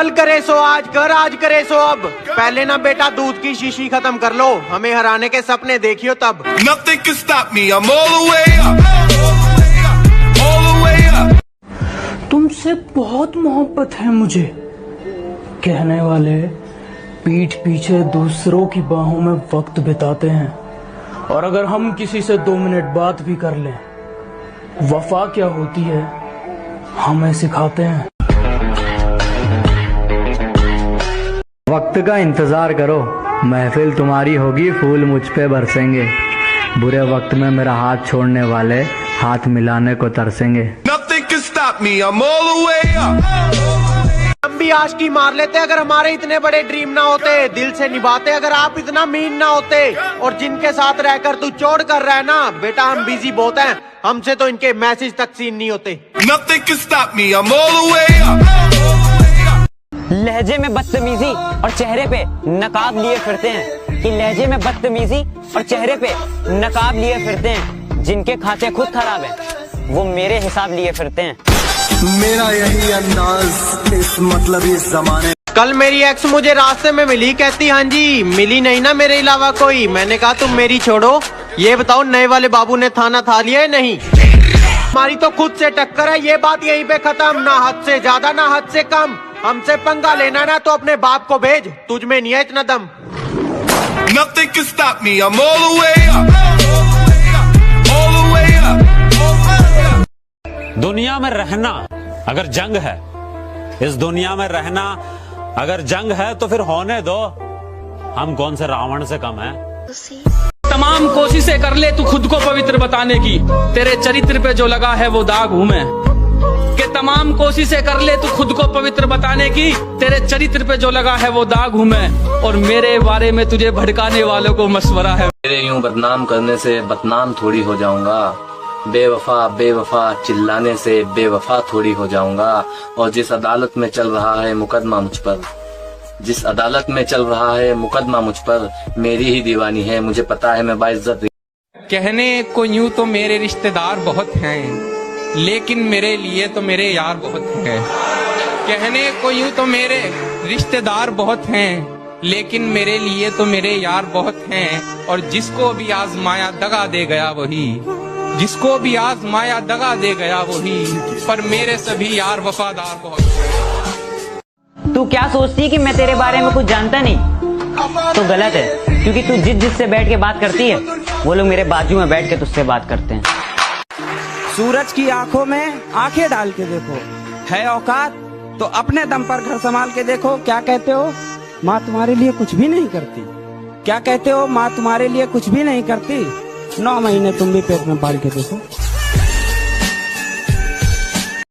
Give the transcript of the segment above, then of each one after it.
कल करे सो आज कर, आज करे सो अब। पहले ना बेटा दूध की शीशी खत्म कर लो, हमें हराने के सपने देखियो तब। Nothing can stop me, I'm all the way up, all the way up। तुमसे बहुत मोहब्बत है मुझे, कहने वाले पीठ पीछे दूसरों की बाहों में वक्त बिताते हैं, और अगर हम किसी से 2 मिनट बात भी कर लें, वफा क्या होती है हमें सिखाते हैं। वक्त का इंतजार करो, महफिल तुम्हारी होगी, फूल मुझ पे बरसेंगे। बुरे वक्त में मेरा हाथ छोड़ने वाले हाथ मिलाने को तरसेंगे। Nothing can stop me, I'm all the way up। हम भी आशिकी मार लेते अगर हमारे इतने बड़े ड्रीम ना होते, दिल से निभाते अगर आप इतना मीन ना होते। और जिनके साथ रहकर तू चोट कर रहा है ना बेटा, हम बिजी बहुत हैं, हमसे तो इनके मैसेज तक सीन नहीं होते। Nothing can stop me, I'm all the way up। लहजे में बदतमीजी और चेहरे पे नकाब लिए फिरते हैं, कि लहजे में बदतमीजी और चेहरे पे नकाब लिए फिरते हैं। जिनके खाते खुद खराब हैं वो मेरे हिसाब लिए फिरते हैं। मेरा यही अंदाज इस मतलब इस जमाने। कल मेरी एक्स मुझे रास्ते में मिली, कहती हाँ जी मिली नहीं ना मेरे अलावा कोई। मैंने कहा तुम मेरी छोड़ो, ये बताओ नए वाले बाबू ने थाना था लिया है नहीं। हमारी तो खुद से टक्कर है, ये बात यहीं पे खत्म। ना हद से ज्यादा ना हद से कम, हमसे पंगा लेना ना तो अपने बाप को भेज, तुझ में नहीं है इतना दम। Nothing can stop me, I'm all the way up, all the way up। दुनिया में रहना अगर जंग है, इस दुनिया में रहना अगर जंग है तो फिर होने दो, हम कौन से रावण से कम हैं। तमाम कोशिशें कर ले तू खुद को पवित्र बताने की, तेरे चरित्र पे जो लगा है वो दाग हूं मैं। कि तमाम कोशिशें कर ले तू खुद को पवित्र बताने की, तेरे चरित्र पे जो लगा है वो दाग हूं मैं। और मेरे बारे में तुझे भड़काने वालों को मशवरा है। मेरे यूं बदनाम करने से बदनाम थोड़ी हो जाऊंगा, बेवफा बेवफा चिल्लाने से बेवफा थोड़ी हो जाऊंगा। और जिस अदालत में चल रहा है मुकदमा मुझ पर, जिस अदालत में चल रहा है मुकदमा मुझ पर, मेरी ही दीवानी है, मुझे पता है मैं बाइज्जत। कहने को यूं तो मेरे रिश्तेदार बहुत हैं, लेकिन मेरे लिए तो मेरे यार बहुत हैं। कहने को यूं तो मेरे रिश्तेदार बहुत हैं, लेकिन मेरे लिए तो मेरे यार बहुत हैं। और जिसको भी आजमाया दगा दे गया वही, जिसको भी आजमाया दगा दे गया वही, पर मेरे सभी यार वफादार बहुत। तू क्या सोचती है कि मैं तेरे बारे में कुछ जानता नहीं? तो गलत है, क्योंकि तू जिससे बैठ के बात करती है वो लोग मेरे बाजू में बैठ के तुझसे बात करते हैं। सूरज की आंखों में आंखें डाल के देखो, है औकात तो अपने दम पर घर संभाल के देखो। क्या कहते हो माँ तुम्हारे लिए कुछ भी नहीं करती? क्या कहते हो माँ तुम्हारे लिए कुछ भी नहीं करती? 9 महीने तुम भी पेट में पाल के देखो।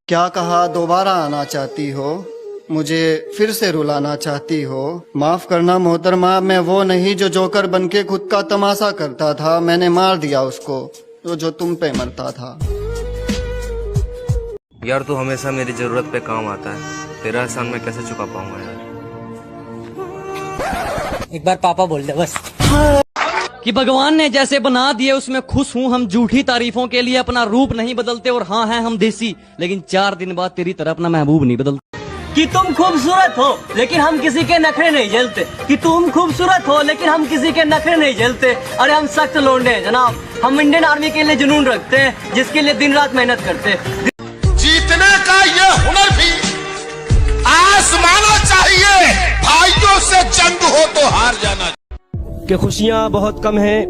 क्या कहा दोबारा आना चाहती हो, मुझे फिर से रुलाना चाहती हो? माफ करना मोहतरमा, मैं वो नहीं जो जोकर बनके खुद का तमाशा करता था। मैंने मार दिया उसको जो तुम पे मरता था। यार तू हमेशा मेरी जरूरत पे काम आता है, तेरा एहसान मैं कैसे चुका पाऊंगा यार। एक बार पापा बोल दे बस। कि भगवान ने जैसे बना दिए उसमें खुश हूँ, हम झूठी तारीफों के लिए अपना रूप नहीं बदलते। और हाँ है हम देसी, लेकिन 4 दिन बाद तेरी तरह अपना महबूब नहीं बदलते। कि तुम खूबसूरत हो लेकिन हम किसी के नखरे नहीं झेलते, कि तुम खूबसूरत हो लेकिन हम किसी के नखरे नहीं झेलते। अरे हम सख्त लौंडे हैं जनाब, हम इंडियन आर्मी के लिए जुनून रखते हैं, जिसके लिए दिन रात मेहनत करते हैं। जीतने का ये हुनर भी आजमाना चाहिए, भाइयों से जंग हो तो हार जाना। कि खुशियाँ बहुत कम हैं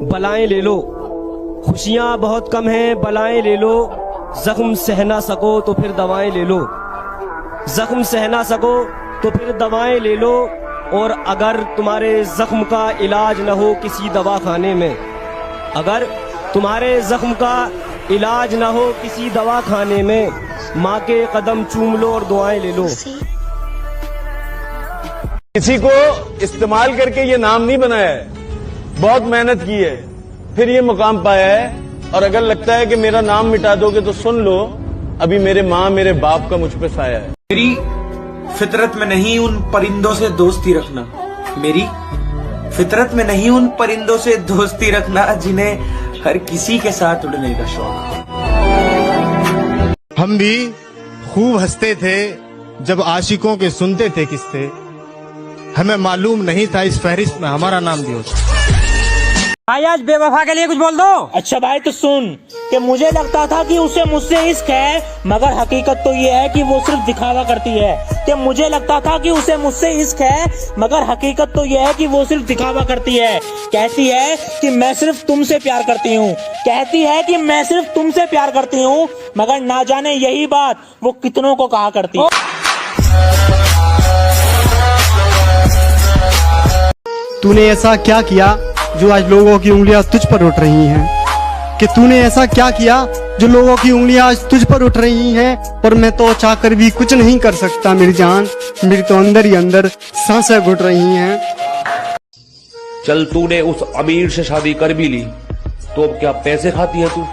बलाएं ले लो, खुशियाँ बहुत कम हैं बलाएं ले लो। जख्म सह ना सको तो फिर दवाएं ले लो, जख्म सह ना सको तो फिर दवाएं ले लो। और अगर तुम्हारे जख्म का इलाज न हो किसी दवाखाने में, अगर तुम्हारे जख्म का इलाज न हो किसी दवाखाने में, माँ के कदम चूम लो और दुआएं ले लो। किसी को इस्तेमाल करके ये नाम नहीं बनाया है, बहुत मेहनत की है फिर ये मुकाम पाया है। और अगर लगता है कि मेरा नाम मिटा दोगे तो सुन लो, अभी मेरे माँ मेरे बाप का मुझ पे साया है। मेरी फितरत में नहीं उन परिंदों से दोस्ती रखना, मेरी फितरत में नहीं उन परिंदों से दोस्ती रखना जिन्हें हर किसी के साथ उड़ने का शौक। हम भी खूब हंसते थे जब आशिकों के सुनते थे किस्से, हमें मालूम नहीं था इस फहरिस्त में हमारा नाम भी होता। भाई आज बेवफा के लिए कुछ बोल दो। अच्छा भाई तो सुन कि मुझे लगता था कि उसे मुझसे इश्क है, मगर हकीकत तो ये है कि वो सिर्फ दिखावा करती है। कि मुझे लगता था कि उसे मुझसे इश्क है, मगर हकीकत तो ये है कि वो सिर्फ दिखावा करती है। कहती है कि मैं सिर्फ तुमसे प्यार करती हूँ, कहती है कि मैं सिर्फ तुमसे प्यार करती हूँ, मगर ना जाने यही बात वो कितनों को कहा करती है। तूने ऐसा क्या किया जो आज लोगों की उंगलियां तुझ पर उठ रही हैं? कि तूने ऐसा क्या किया जो लोगों की उंगलियां आज तुझ पर उठ रही हैं? और मैं तो चाहकर भी कुछ नहीं कर सकता मेरी जान, मेरी तो अंदर ही अंदर सांसें घुट रही हैं। चल तूने उस अमीर से शादी कर भी ली तो अब क्या पैसे खाती है तू?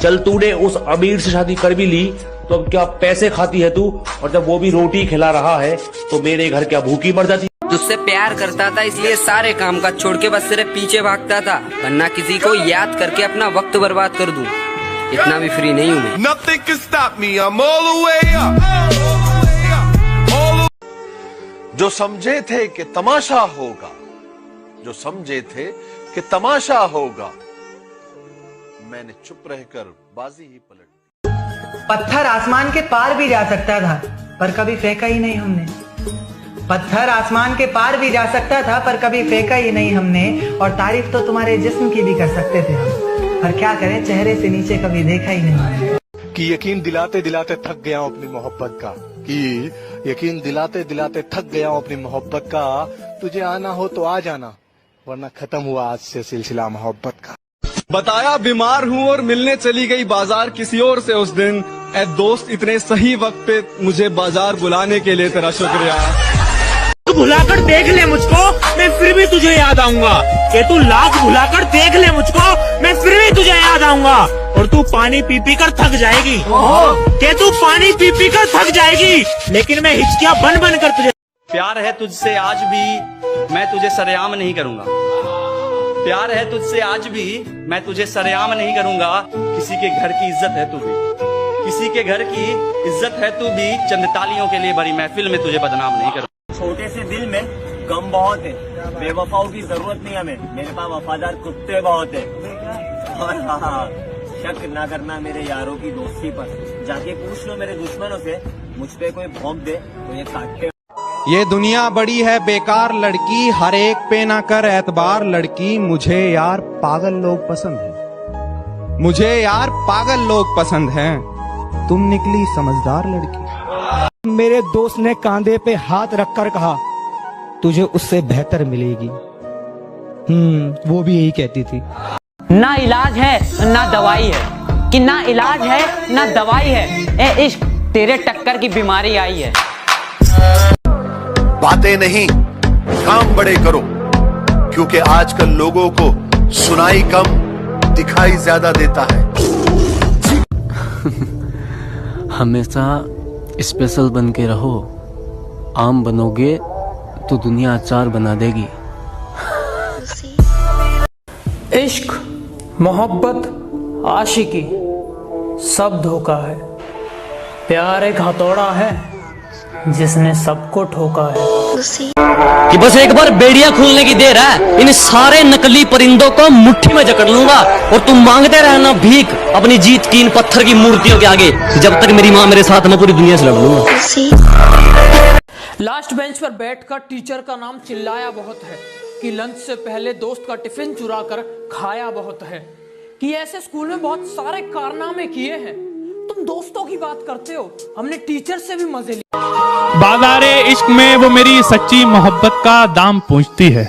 चल तूने उस अमीर से शादी कर भी ली तो अब क्या पैसे खाती है तू? और जब वो भी रोटी खिला रहा है तो मेरे घर क्या भूखी मर जाती? तुझसे प्यार करता था इसलिए सारे काम काज छोड़ के बस तेरे पीछे भागता था, वरना किसी को याद करके अपना वक्त बर्बाद कर दूं। इतना भी फ्री नहीं हूँ मैं। Nothing can stop me, I'm all the way up. जो समझे थे कि तमाशा होगा, जो समझे थे कि तमाशा होगा, मैंने चुप रहकर बाजी ही पलट दी। पत्थर आसमान के पार भी जा सकता था पर कभी फेंका ही नहीं हमने। पत्थर आसमान के पार भी जा सकता था पर कभी फेंका ही नहीं हमने। और तारीफ तो तुम्हारे जिस्म की भी कर सकते थे हम, पर क्या करें चेहरे से नीचे कभी देखा ही नहीं हमने। कि यकीन दिलाते दिलाते थक गया हूँ अपनी मोहब्बत का, कि यकीन दिलाते दिलाते थक गया हूँ अपनी मोहब्बत का। तुझे आना हो तो आ जाना, वरना खत्म हुआ आज से सिलसिला मोहब्बत का। बताया बीमार हूँ और मिलने चली गई बाजार किसी और से उस दिन। ए दोस्त इतने सही वक्त पे मुझे बाजार बुलाने के लिए तेरा शुक्रिया। तू भुलाकर देख ले मुझको, मैं फिर भी तुझे याद आऊंगा। कि तू लाख भुलाकर देख ले मुझको, मैं फिर भी तुझे याद आऊंगा। और तू पानी पी पी कर थक जाएगी, कि तू पानी पी पी कर थक जाएगी, लेकिन मैं हिचकियां बन बन कर तुझे। प्यार है तुझसे आज भी, मैं तुझे सरेआम नहीं करूंगा। प्यार है तुझसे आज भी, मैं तुझे सरेआम नहीं करूंगा। किसी के घर की इज्जत है तू भी, किसी के घर की इज्जत है तू भी। चंद तालियों के लिए बड़ी महफिल में तुझे बदनाम नहीं करूंगा। छोटे से दिल में गम बहुत है, बेवफाओं की जरूरत नहीं हमें, मेरे पास वफादार कुत्ते बहुत है। और हाँ, शक ना करना मेरे यारों की दोस्ती पर, जाके पूछ लो मेरे दुश्मनों से, मुझ पे कोई भौंक दे तो ये काटते। ये दुनिया बड़ी है बेकार लड़की, हर एक पे ना कर एतबार लड़की। मुझे यार पागल लोग पसंद हैं, मुझे यार पागल लोग पसंद हैं। तुम निकली समझदार लड़की। मेरे दोस्त ने कंधे पे हाथ रखकर कहा तुझे उससे बेहतर मिलेगी। वो भी यही कहती थी। ना इलाज है ना दवाई है, कि ना इलाज है ना दवाई है। ए इश्क तेरे टक्कर की बीमारी आई है। बातें नहीं काम बड़े करो, क्योंकि आजकल लोगों को सुनाई कम दिखाई ज्यादा देता है। हमेशा स्पेशल बन के रहो, आम बनोगे तो दुनिया अचार बना देगी। इश्क, मोहब्बत, आशिकी सब धोखा है। प्यार एक हथौड़ा है जिसने सबको ठोका है। कि बस एक बार बेड़ियां खुलने की देर है, इन सारे नकली परिंदों को मुट्ठी में जकड़ लूंगा और तुम मांगते रहना भीख अपनी जीत की इन पत्थर की मूर्तियों के आगे। जब तक मेरी माँ मेरे साथ, मैं पूरी दुनिया से लड़ लूंगा। लास्ट बेंच पर बैठकर टीचर का नाम चिल्लाया बहुत है, कि लंच से पहले दोस्त का टिफिन चुरा कर खाया बहुत है, कि ऐसे स्कूल में बहुत सारे कारनामे किए हैं। तुम दोस्तों की बात करते हो, हमने टीचर से भी मजे लिए। बाजारे इश्क में वो मेरी सच्ची मोहब्बत का दाम पूछती है।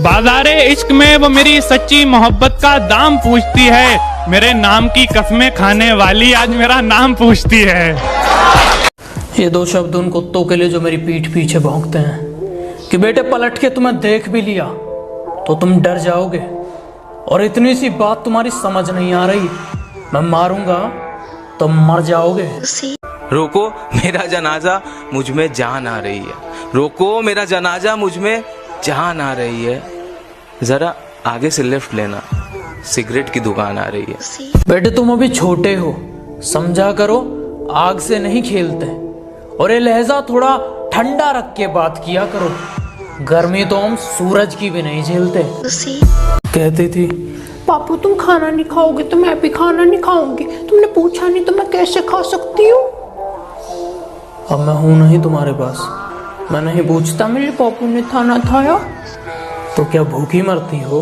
बाजारे इश्क में वो मेरी सच्ची मोहब्बत का दाम पूछती है। मेरे नाम की कसमें खाने वाली आज मेरा नाम पूछती है। ये दो शब्द उन कुत्तों के लिए जो मेरी पीठ पीछे भौंकते हैं, कि बेटे पलट के तुम्हें देख भी लिया तो तुम डर जाओगे, और इतनी सी बात तुम्हारी समझ नहीं आ रही, मैं मारूंगा तो मर जाओगे। रोको मेरा जनाजा मुझ में जान आ रही है, रोको मेरा जनाजा मुझ में जान आ रही है। जरा आगे से लेफ्ट लेना, सिगरेट की दुकान आ रही है। बेटे तुम अभी छोटे हो, समझा करो, आग से नहीं खेलते, और ये लहजा थोड़ा ठंडा रख के बात किया करो। गर्मी तो हम सूरज की भी नहीं झेलते। कहती थी पापू तुम खाना नहीं खाओगे तो मैं भी खाना नहीं खाऊंगी, तुमने पूछा नहीं तो मैं कैसे खा सकती हूँ। अब मैं हूं नहीं तुम्हारे पास, मैं नहीं पूछता मेरे पापू ने खाना खाया तो क्या भूखी मरती हो।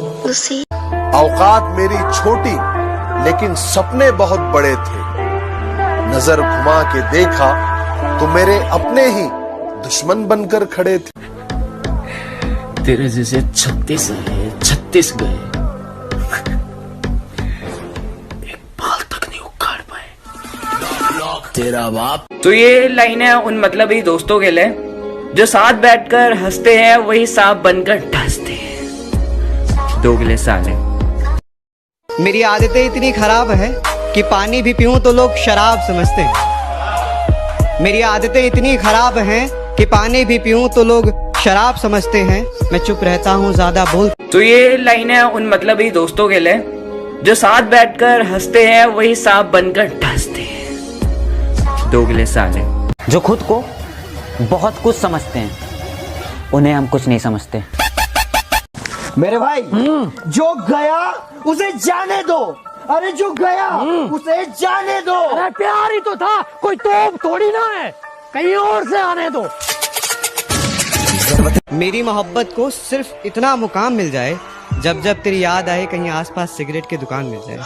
औकात मेरी छोटी लेकिन सपने बहुत बड़े थे। नजर घुमा के देखा तो मेरे अपने ही दुश्मन बनकर खड़े थे। तेरे जैसे 36 है, 36 गए, एक बाल तक नहीं उखाड़ पाए। तेरा बाप। तो ये लाइनें उन मतलबी दोस्तों के लिए जो साथ बैठकर हंसते हैं वही सांप बनकर डसते हैं। दोगले साले। मेरी आदतें इतनी खराब है कि पानी भी पीऊं तो लोग शराब समझते हैं। मेरी आदतें इतनी खराब हैं कि पानी भी पीऊं तो लोग शराब समझते हैं। मैं चुप रहता हूँ ज्यादा बोल। तो ये लाइनें उन मतलबी दोस्तों के लिए जो साथ बैठकर हंसते हैं वही सांप बनकर डसते हैं। दोगले साले। जो खुद को बहुत कुछ समझते हैं उन्हें हम कुछ नहीं समझते। मेरे भाई जो गया उसे जाने दो। अरे जो गया उसे जाने दो। अरे प्यार ही तो था, कोई तोप थोड़ी ना है, कहीं और से आने दो। मेरी मोहब्बत को सिर्फ इतना मुकाम मिल जाए जब जब तेरी याद आए कहीं आसपास सिगरेट की दुकान मिल जाए।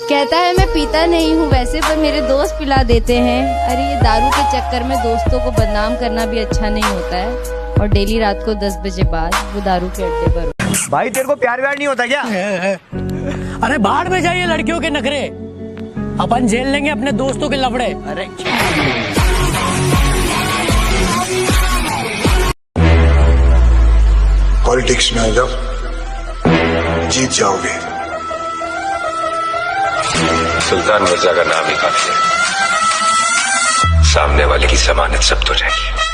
कहता है मैं पीता नहीं हूँ वैसे, पर मेरे दोस्त पिला देते हैं। अरे ये दारू के चक्कर में दोस्तों को बदनाम करना भी अच्छा नहीं होता है। और डेली रात को 10 बजे बाद वो दारू के अड्डे पर। भाई तेरे को प्यार व्यार नहीं होता क्या? अरे बाहर में जाइए लड़कियों के नखरे, अपन झेल लेंगे अपने दोस्तों के लफड़े। अरे पॉलिटिक्स में आ जाओ, जीत जाओगे। सुल्तान मिर्जा का नाम ही काफी है, सामने वाले की जमानत सब तो जाएगी।